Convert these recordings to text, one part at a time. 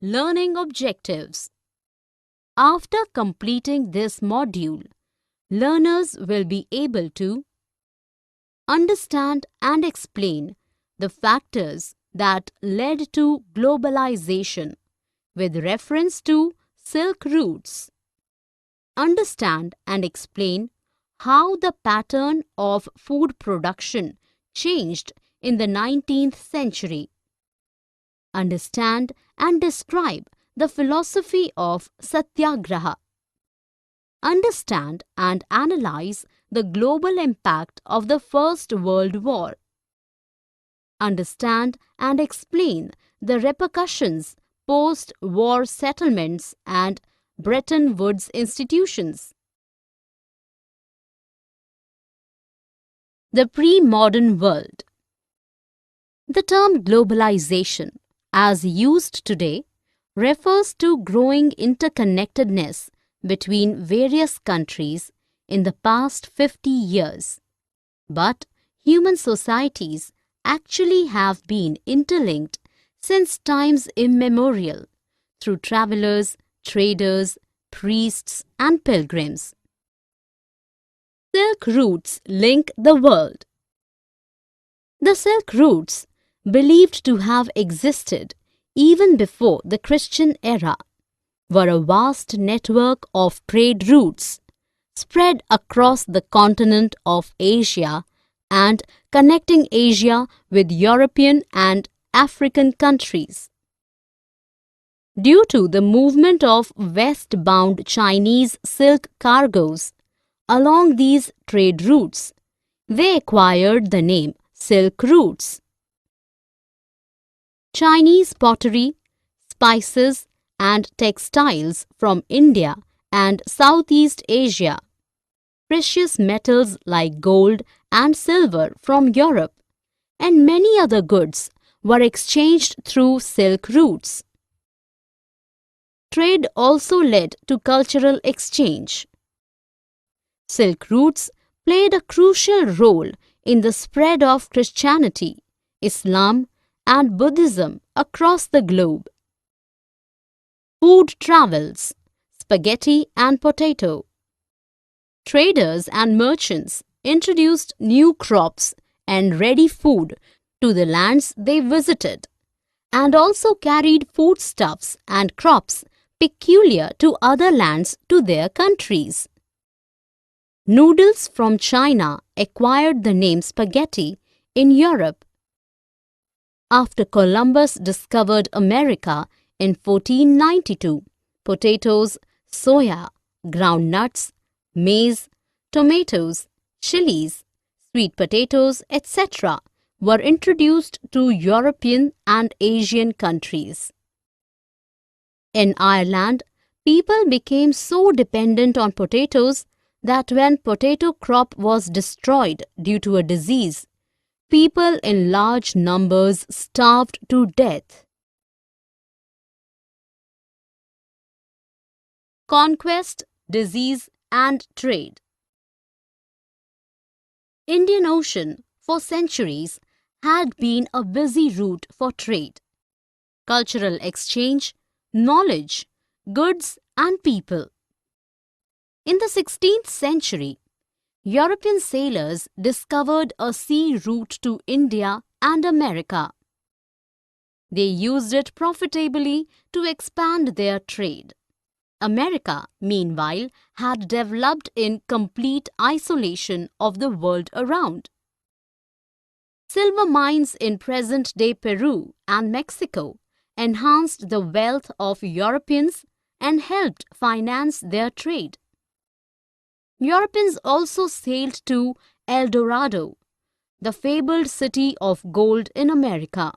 Learning objectives. After completing this module, learners will be able to understand and explain the factors that led to globalization with reference to Silk routes. Understand and explain how the pattern of food production changed in the 19th century. Understand and describe the philosophy of Satyagraha. Understand and analyze the global impact of the First World War. Understand and explain the repercussions post-war settlements and Bretton Woods institutions. The pre-modern world. The term globalization, as used today, refers to growing interconnectedness between various countries in the past 50 years. But human societies actually have been interlinked since times immemorial through travelers, traders, priests, and pilgrims. Silk routes link the world. The Silk routes, believed to have existed even before the Christian era, were a vast network of trade routes spread across the continent of Asia and connecting Asia with European and African countries. Due to the movement of westbound Chinese silk cargoes along these trade routes, they acquired the name Silk routes. Chinese pottery, spices, and textiles from India and Southeast Asia, precious metals like gold and silver from Europe, and many other goods were exchanged through silk routes. Trade also led to cultural exchange. Silk routes played a crucial role in the spread of Christianity, Islam, and Buddhism across the globe. Food travels, spaghetti and potato. Traders and merchants introduced new crops and ready food to the lands they visited, and also carried foodstuffs and crops peculiar to other lands to their countries. Noodles from China acquired the name spaghetti in Europe. After Columbus discovered America in 1492, potatoes, soya, groundnuts, maize, tomatoes, chilies, sweet potatoes, etc. were introduced to European and Asian countries. In Ireland, people became so dependent on potatoes that when potato crop was destroyed due to a disease, people in large numbers starved to death. Conquest, disease, and trade. Indian Ocean for centuries had been a busy route for trade, cultural exchange, knowledge, goods, and people. In the 16th century, European sailors discovered a sea route to India and America. They used it profitably to expand their trade. America, meanwhile, had developed in complete isolation of the world around. Silver mines in present-day Peru and Mexico enhanced the wealth of Europeans and helped finance their trade. Europeans also sailed to El Dorado, the fabled city of gold in America.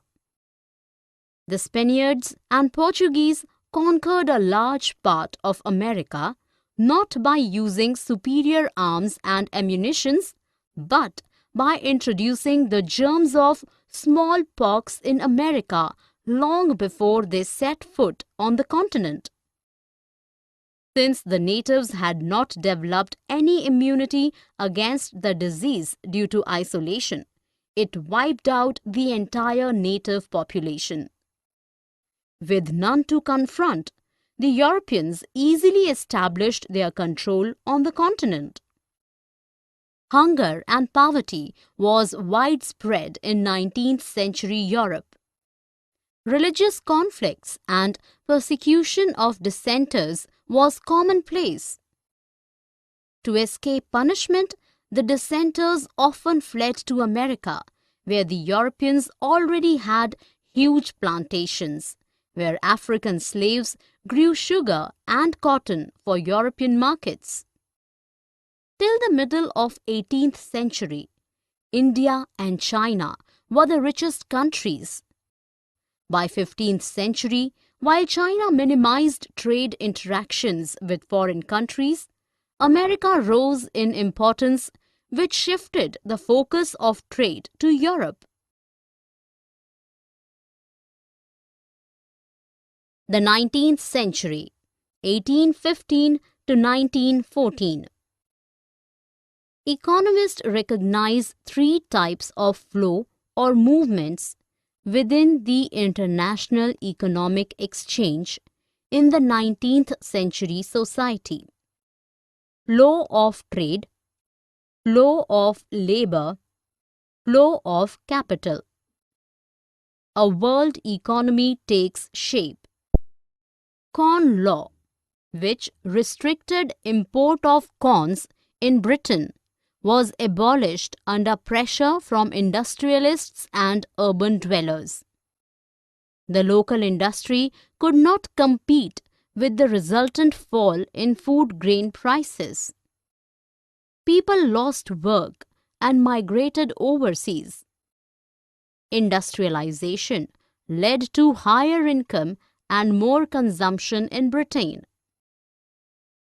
The Spaniards and Portuguese conquered a large part of America not by using superior arms and ammunitions, but by introducing the germs of smallpox in America long before they set foot on the continent. Since the natives had not developed any immunity against the disease due to isolation, it wiped out the entire native population. With none to confront, the Europeans easily established their control on the continent. Hunger and poverty was widespread in 19th century Europe. Religious conflicts and persecution of dissenters was commonplace. To escape punishment, the dissenters often fled to America, where the Europeans already had huge plantations, where African slaves grew sugar and cotton for European markets. Till the middle of 18th century, India and China were the richest countries. By 15th century, while China minimized trade interactions with foreign countries, America rose in importance, which shifted the focus of trade to Europe. The 19th century, 1815 to 1914. Economists recognize three types of flow or movements within the international economic exchange in the 19th century society: flow of trade, flow of labor, flow of capital. A world economy takes shape. Corn Law, which restricted import of corns in Britain, was abolished under pressure from industrialists and urban dwellers. The local industry could not compete with the resultant fall in food grain prices. People lost work and migrated overseas. Industrialization led to higher income and more consumption in Britain.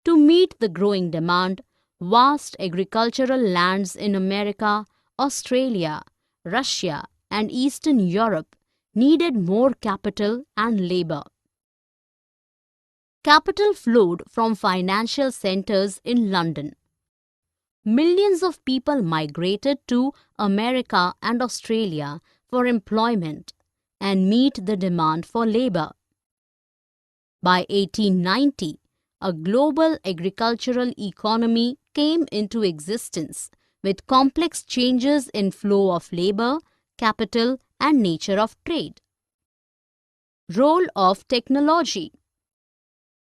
To meet the growing demand, vast agricultural lands in America, Australia, Russia, and Eastern Europe needed more capital and labor. Capital flowed from financial centers in London. Millions of people migrated to America and Australia for employment and meet the demand for labor. By 1890, a global agricultural economy came into existence with complex changes in flow of labor, capital, and nature of trade. Role of technology.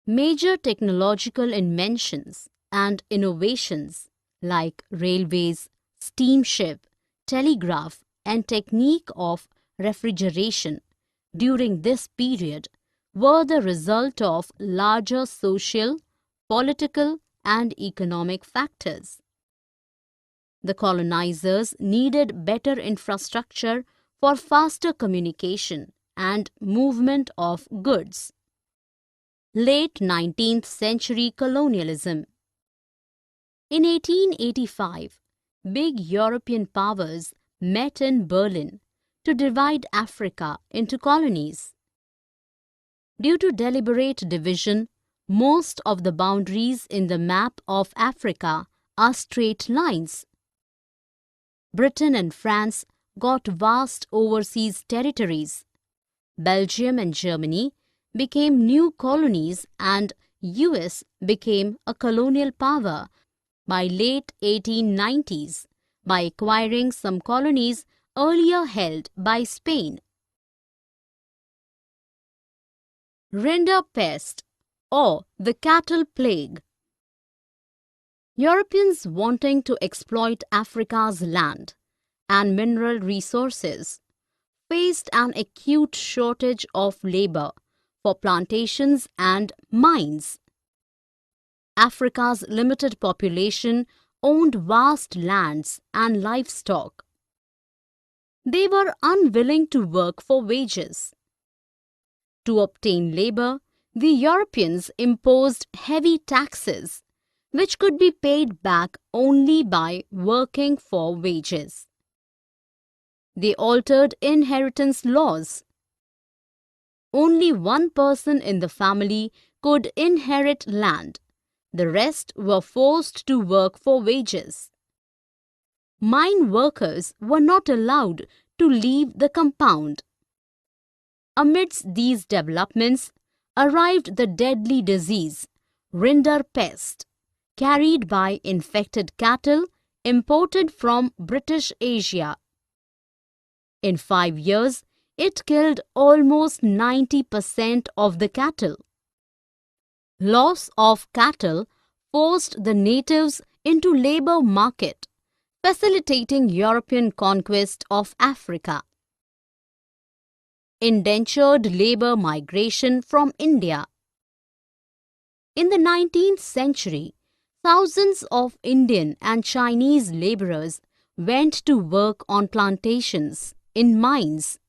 Major technological inventions and innovations like railways, steamship, telegraph, and technique of refrigeration during this period were the result of larger social, political, and economic factors. The colonizers needed better infrastructure for faster communication and movement of goods. Late 19th century colonialism. In 1885, big European powers met in Berlin to divide Africa into colonies. Due to deliberate division, most of the boundaries in the map of Africa are straight lines. Britain and France got vast overseas territories. Belgium and Germany became new colonies and US became a colonial power by late 1890s by acquiring some colonies earlier held by Spain. Rinderpest or the cattle plague. Europeans wanting to exploit Africa's land and mineral resources faced an acute shortage of labor for plantations and mines. Africa's limited population owned vast lands and livestock. They were unwilling to work for wages. To obtain labor, the Europeans imposed heavy taxes, which could be paid back only by working for wages. They altered inheritance laws. Only one person in the family could inherit land. The rest were forced to work for wages. Mine workers were not allowed to leave the compound. Amidst these developments arrived the deadly disease, Rinderpest, carried by infected cattle imported from British Asia. In 5 years, it killed almost 90% of the cattle. Loss of cattle forced the natives into labor market, facilitating European conquest of Africa. Indentured labor migration from India. In the 19th century, thousands of Indian and Chinese laborers went to work on plantations, in mines,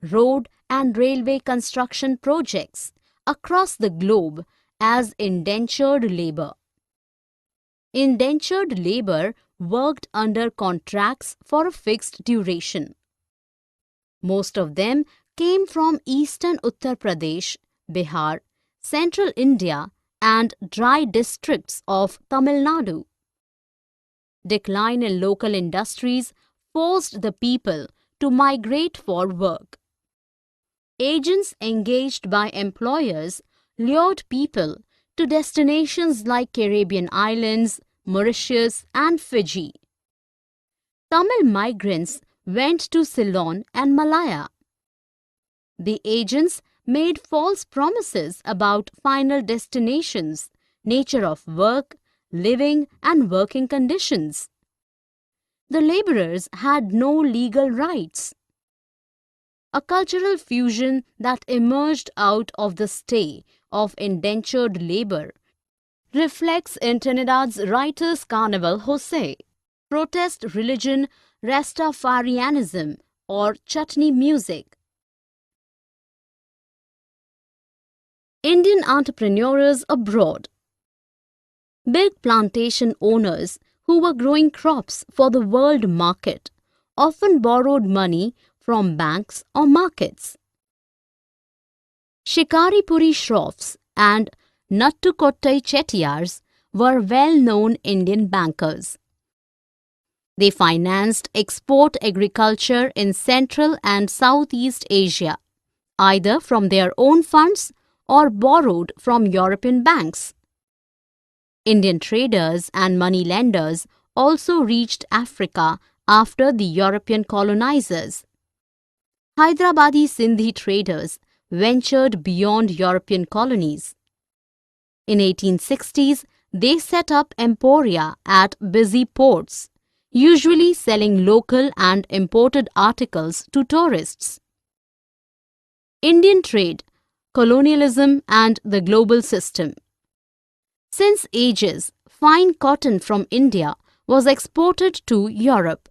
road and railway construction projects across the globe as indentured labor. Indentured labor worked under contracts for a fixed duration. Most of them came from eastern Uttar Pradesh, Bihar, central India and dry districts of Tamil Nadu. Decline in local industries forced the people to migrate for work. Agents engaged by employers lured people to destinations like Caribbean islands, Mauritius and Fiji. Tamil migrants went to Ceylon and Malaya. The agents made false promises about final destinations, nature of work, living and working conditions. The laborers had no legal rights. A cultural fusion that emerged out of the stay of indentured labor reflects in Trinidad's Writers' Carnival Jose, protest religion, Rastafarianism or chutney music. Indian entrepreneurs abroad. Big plantation owners who were growing crops for the world market often borrowed money from banks or markets. Shikaripuri Shroffs and Nattukottai Chettiars were well-known Indian bankers. They financed export agriculture in Central and Southeast Asia, either from their own funds or borrowed from European banks. Indian traders and moneylenders also reached Africa after the European colonizers. Hyderabadi Sindhi traders ventured beyond European colonies. In 1860s, they set up emporia at busy ports, usually selling local and imported articles to tourists. Indian trade, colonialism and the global system. Since ages, fine cotton from India was exported to Europe.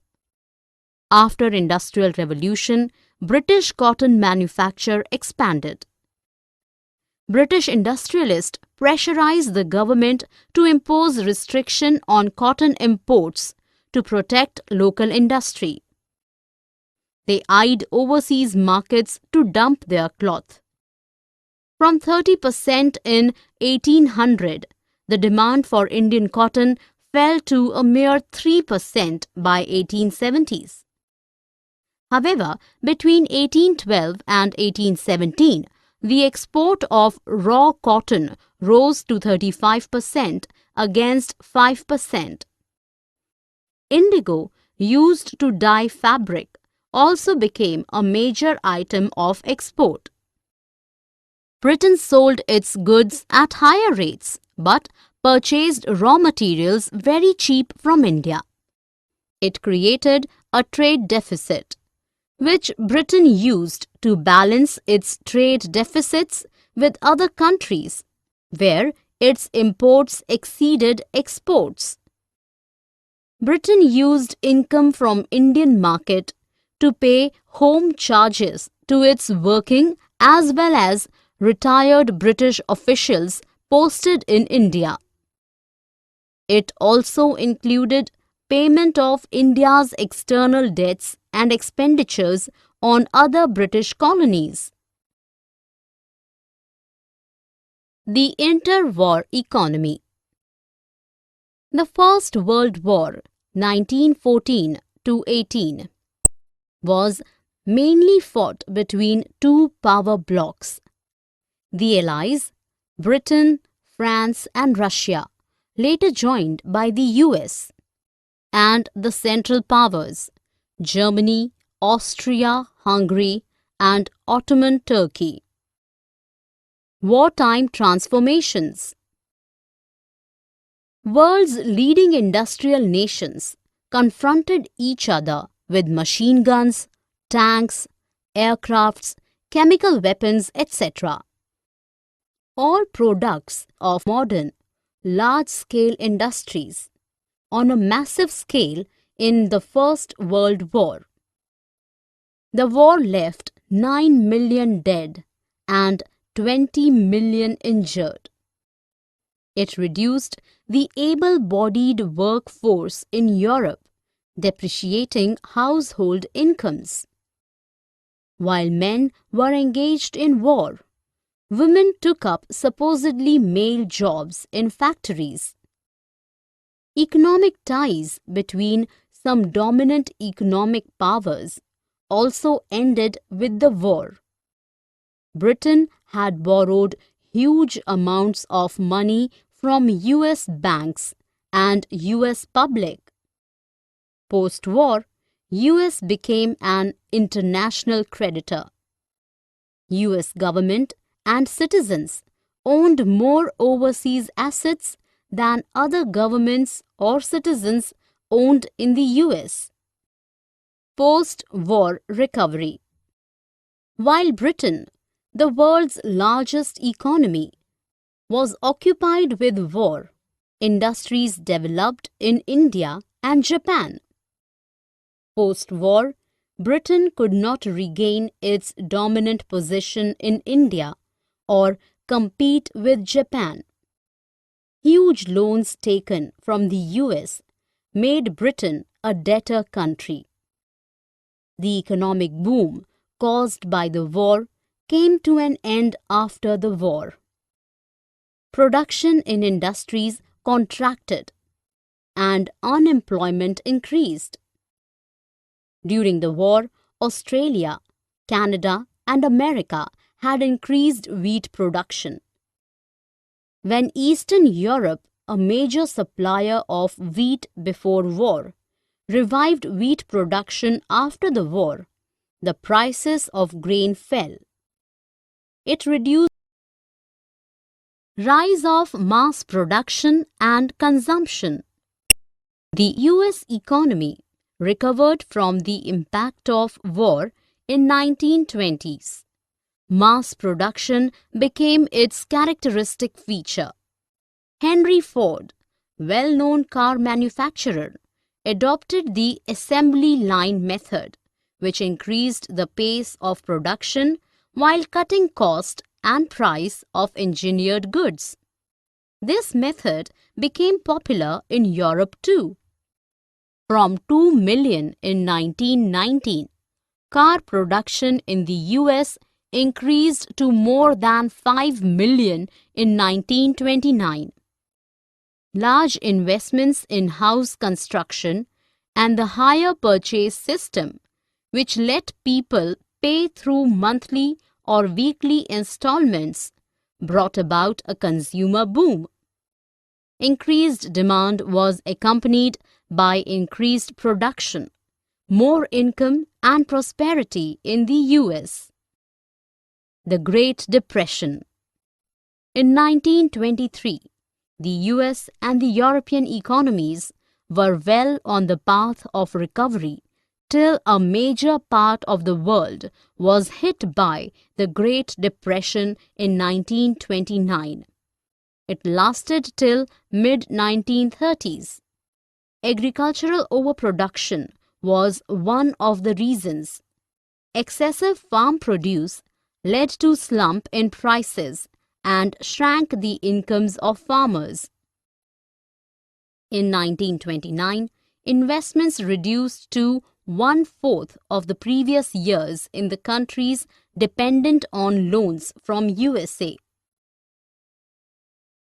After Industrial Revolution, British cotton manufacture expanded. British industrialists pressurized the government to impose restriction on cotton imports to protect local industry. They eyed overseas markets to dump their cloth. From 30% in 1800, the demand for Indian cotton fell to a mere 3% by 1870s. However, between 1812 and 1817, the export of raw cotton rose to 35% against 5%. Indigo, used to dye fabric, also became a major item of export. Britain sold its goods at higher rates, but purchased raw materials very cheap from India. It created a trade deficit, which Britain used to balance its trade deficits with other countries, where its imports exceeded exports. Britain used income from Indian market to pay home charges to its working as well as retired British officials posted in India. It also included payment of India's external debts and expenditures on other British colonies. The Interwar Economy. The First World War, 1914 to 18, was mainly fought between two power blocs. The Allies, Britain, France and Russia, later joined by the US, and the Central Powers, Germany, Austria, Hungary and Ottoman Turkey. Wartime transformations. World's leading industrial nations confronted each other with machine guns, tanks, aircrafts, chemical weapons, etc. All products of modern, large-scale industries on a massive scale in the First World War. The war left 9 million dead and 20 million injured. It reduced the able-bodied workforce in Europe, depreciating household incomes. While men were engaged in war, women took up supposedly male jobs in factories. Economic ties between some dominant economic powers also ended with the war. Britain had borrowed huge amounts of money from US banks and US public. Post-war, US became an international creditor. US government and citizens owned more overseas assets than other governments or citizens owned in the US. Post-war recovery. While Britain, the world's largest economy, was occupied with war, industries developed in India and Japan. Post-war, Britain could not regain its dominant position in India or compete with Japan. Huge loans taken from the US made Britain a debtor country. The economic boom caused by the war came to an end after the war. Production in industries contracted and unemployment increased. During the war, Australia, Canada and America had increased wheat production. When Eastern Europe, a major supplier of wheat before war, revived wheat production after the war, the prices of grain fell. It reduced. Rise of mass production and consumption. The US economy recovered from the impact of war in 1920s. Mass production became its characteristic feature. Henry Ford, well-known car manufacturer, adopted the assembly line method, which increased the pace of production while cutting cost and price of engineered goods. This method became popular in Europe too. From 2 million in 1919, car production in the US increased to more than 5 million in 1929. Large investments in house construction and the hire purchase system, which let people pay through monthly or weekly installments, brought about a consumer boom. Increased demand was accompanied by increased production, more income and prosperity in the US. The Great Depression. In 1923, the US and the European economies were well on the path of recovery till a major part of the world was hit by the Great Depression in 1929. It lasted till mid-1930s. Agricultural overproduction was one of the reasons. Excessive farm produce led to slump in prices and shrank the incomes of farmers. In 1929, investments reduced to 1/4 of the previous years in the countries dependent on loans from USA.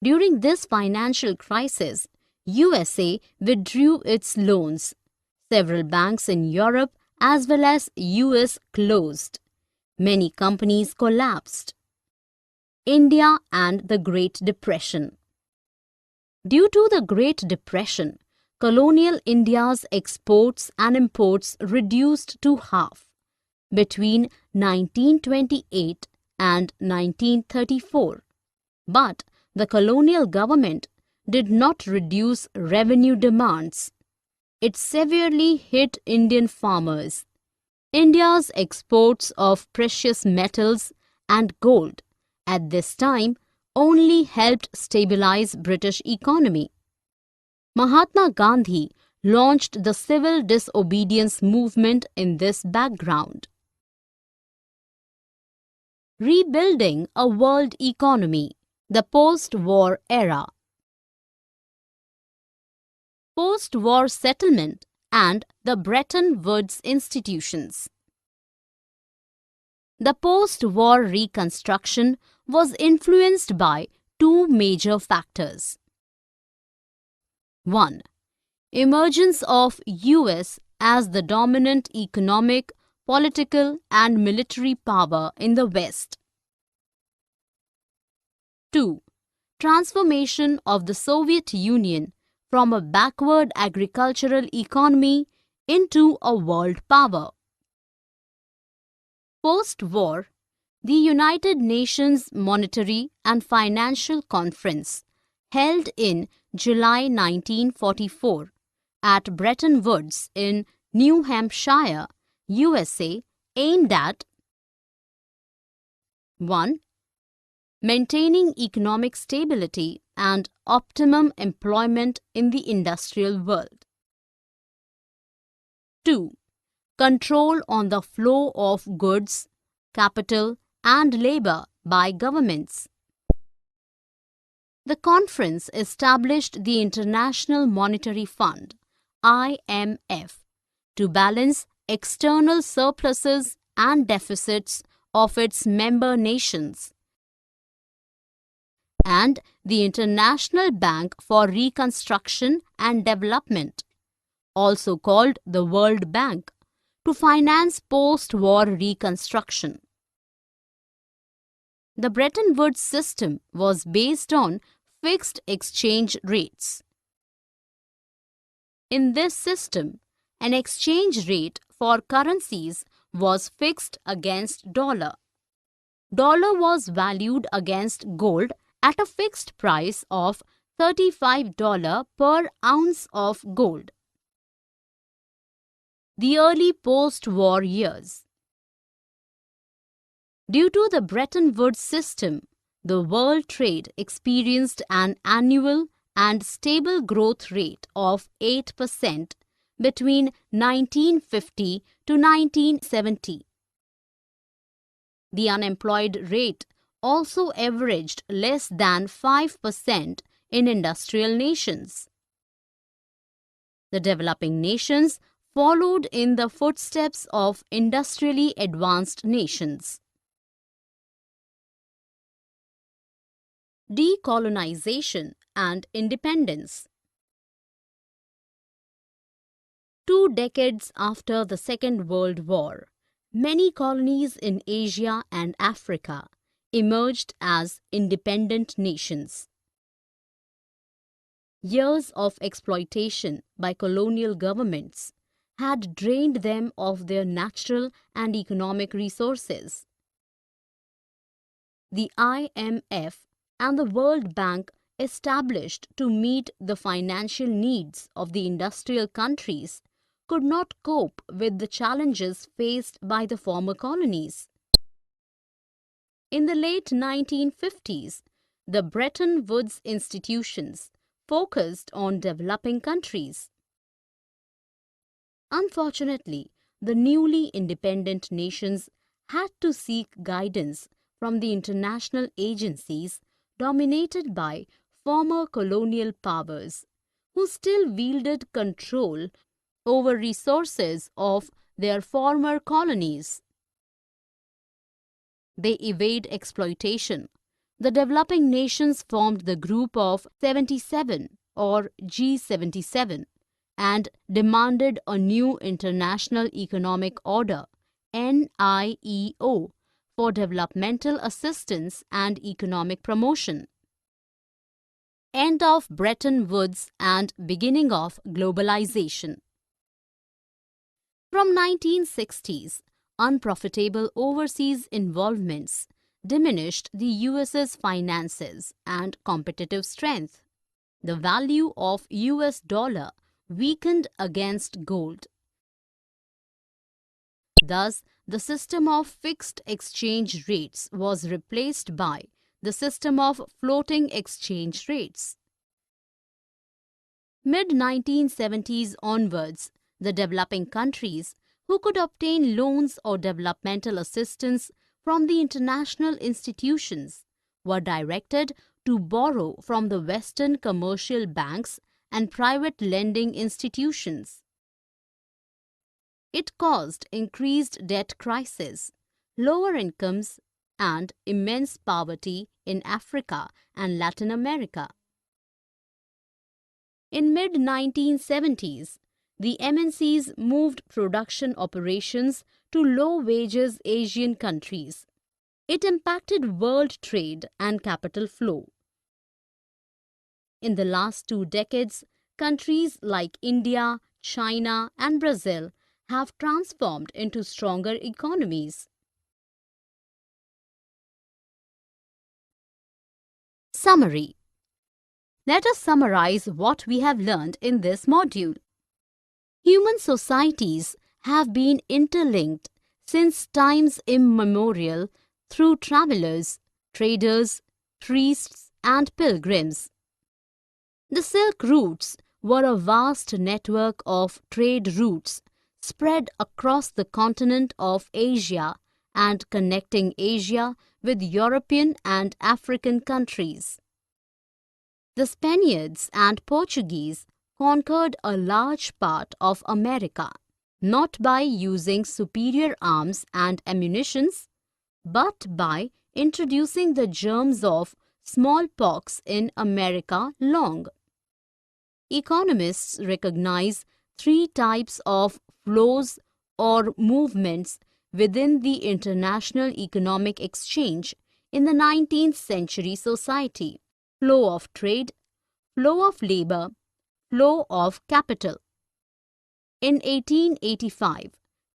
During this financial crisis, USA withdrew its loans. Several banks in Europe as well as US closed. Many companies collapsed. India and the Great Depression. Due to the Great Depression, colonial India's exports and imports reduced to half between 1928 and 1934. But the colonial government did not reduce revenue demands. It severely hit Indian farmers. India's exports of precious metals and gold at this time only helped stabilize British economy. Mahatma Gandhi launched the civil disobedience movement in this background. Rebuilding a world economy, the post-war era. Post-war settlement and the Bretton Woods institutions. The post-war reconstruction was influenced by two major factors. 1. Emergence of US as the dominant economic, political and military power in the West. 2. Transformation of the Soviet Union from a backward agricultural economy into a world power. Post-war, the United Nations Monetary and Financial Conference, held in July 1944 at Bretton Woods in New Hampshire, USA, aimed at 1. Maintaining economic stability and optimum employment in the industrial world. 2. Control on the flow of goods, capital and labor by governments. The conference established the International Monetary Fund, IMF, to balance external surpluses and deficits of its member nations, and the International Bank for Reconstruction and Development, also called the World Bank, to finance post-war reconstruction. The Bretton Woods system was based on fixed exchange rates. In this system, an exchange rate for currencies was fixed against dollar. Dollar was valued against gold at a fixed price of $35 per ounce of gold. The early post-war years. Due to the Bretton Woods system, the world trade experienced an annual and stable growth rate of 8% between 1950 to 1970. The unemployed rate also averaged less than 5% in industrial nations. The developing nations followed in the footsteps of industrially advanced nations. Decolonization and independence. 2 decades after the Second World War, many colonies in Asia and Africa emerged as independent nations. Years of exploitation by colonial governments had drained them of their natural and economic resources. The IMF and the World Bank, established to meet the financial needs of the industrial countries, could not cope with the challenges faced by the former colonies. In the late 1950s, the Bretton Woods institutions focused on developing countries. Unfortunately, the newly independent nations had to seek guidance from the international agencies dominated by former colonial powers, who still wielded control over resources of their former colonies. They evade exploitation. The developing nations formed the Group of 77 or G77, and demanded a new international economic order, NIEO, for developmental assistance and economic promotion. End of Bretton Woods and beginning of globalization. From 1960s, unprofitable overseas involvements diminished the US's finances and competitive strength. The value of US dollar weakened against gold. Thus, the system of fixed exchange rates was replaced by the system of floating exchange rates. Mid-1970s onwards, the developing countries who could obtain loans or developmental assistance from the international institutions were directed to borrow from the Western commercial banks and private lending institutions. It caused increased debt crisis, lower incomes, and immense poverty in Africa and Latin America. In mid-1970s, the MNCs moved production operations to low-wages Asian countries. It impacted world trade and capital flow. In the last 2 decades, countries like India, China, and Brazil have transformed into stronger economies. Summary. Let us summarize what we have learned in this module. Human societies have been interlinked since times immemorial through travelers, traders, priests, and pilgrims. The Silk Routes were a vast network of trade routes spread across the continent of Asia and connecting Asia with European and African countries. The Spaniards and Portuguese conquered a large part of America, not by using superior arms and ammunitions, but by introducing the germs of smallpox in America long. Economists recognize 3 types of flows or movements within the international economic exchange in the 19th century society: flow of trade, flow of labor, flow of capital. In 1885,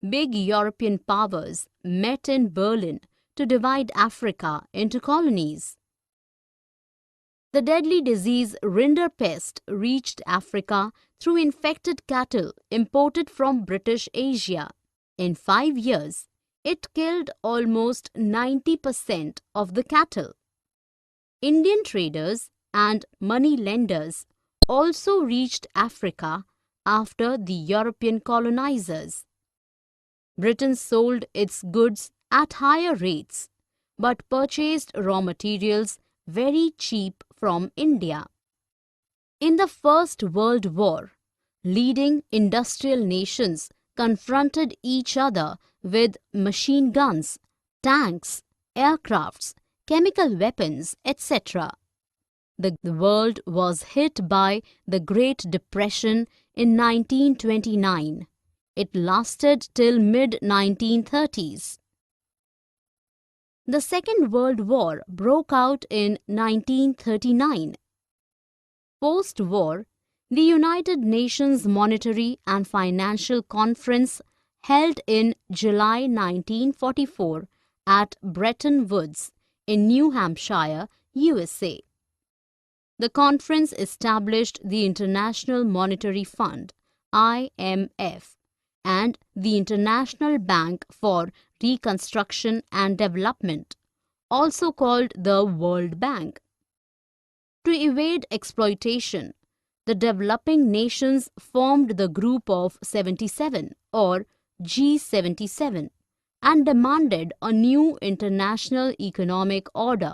big European powers met in Berlin to divide Africa into colonies. The deadly disease Rinderpest reached Africa through infected cattle imported from British Asia. In 5 years, it killed almost 90% of the cattle. Indian traders and money lenders also reached Africa after the European colonizers. Britain sold its goods at higher rates, but purchased raw materials very cheap from India. In the First World War, leading industrial nations confronted each other with machine guns, tanks, aircrafts, chemical weapons, etc. The world was hit by the Great Depression in 1929. It lasted till mid-1930s. The Second World War broke out in 1939. Post-war, the United Nations Monetary and Financial Conference held in July 1944 at Bretton Woods in New Hampshire, USA. The conference established the International Monetary Fund, IMF, and the International Bank for Reconstruction and Development, also called the World Bank. To evade exploitation, the developing nations formed the Group of 77 or G77 and demanded a new international economic order